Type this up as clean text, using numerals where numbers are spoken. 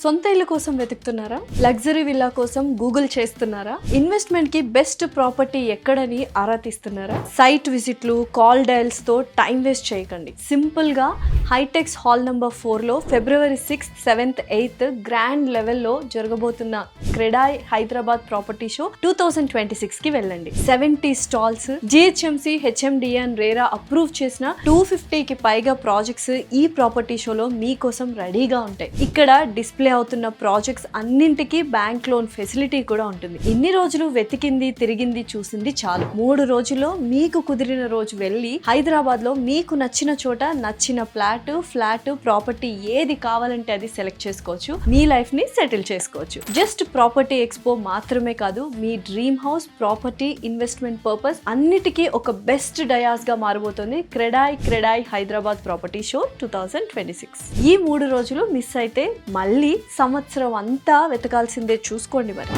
సొంత ఇల్లు కోసం వెతుకుతున్నారా? లగ్జరీ విల్లా కోసం గూగుల్ చేస్తున్నారా? ఇన్వెస్ట్మెంట్ కి బెస్ట్ ప్రాపర్టీ ఎక్కడని ఆరా తీస్తున్నారా? సైట్ విజిట్లు, కాల్ డయల్స్ తో టైం వేస్ట్ చేయకండి. సింపుల్ గా హైటెక్స్ హాల్ నంబర్ 4 లో ఫిబ్రవరి 6th, 7th, 8th గ్రాండ్ లెవెల్లో జరగబోతున్న క్రెడాయ్ హైదరాబాద్ ప్రాపర్టీ షో 2026 కి వెళ్ళండి. 70 stalls, GHMC, HMDA and RERA approve చేసిన 250కి పైగా ప్రాజెక్ట్స్ ఈ ప్రాపర్టీ షోలో మీకోసం రెడీగా ఉంటాయి. ఇక్కడ డిస్ప్లే అవుతున్న ప్రాజెక్ట్స్ అన్నింటికి బ్యాంక్ లోన్ ఫెసిలిటీ కూడా ఉంటుంది. ఇన్ని రోజులు వెతికింది, తిరిగింది, చూసింది చాలు. 3 రోజుల్లో మీకు కుదిరిన రోజు వెళ్ళి హైదరాబాద్ లో మీకు నచ్చిన చోట నచ్చిన ఫ్లాట్ ప్రాపర్టీ ఏది కావాలంటే అది సెలెక్ట్ చేసుకోవచ్చు. మీ లైఫ్ ని సెటిల్ చేసుకోవచ్చు. జస్ట్ ప్రాపర్టీ ఎక్స్పో మాత్రమే కాదు, మీ dream house, property, investment purpose అన్నిటికీ ఒక బెస్ట్ డయాస్ గా మారబోతుంది క్రెడాయ్ హైదరాబాద్ ప్రాపర్టీ షో 2026. ఈ 3 రోజులు మిస్ అయితే మళ్ళీ సంవత్సరం అంతా వెతకాల్సిందే. చూసుకోండి మరి.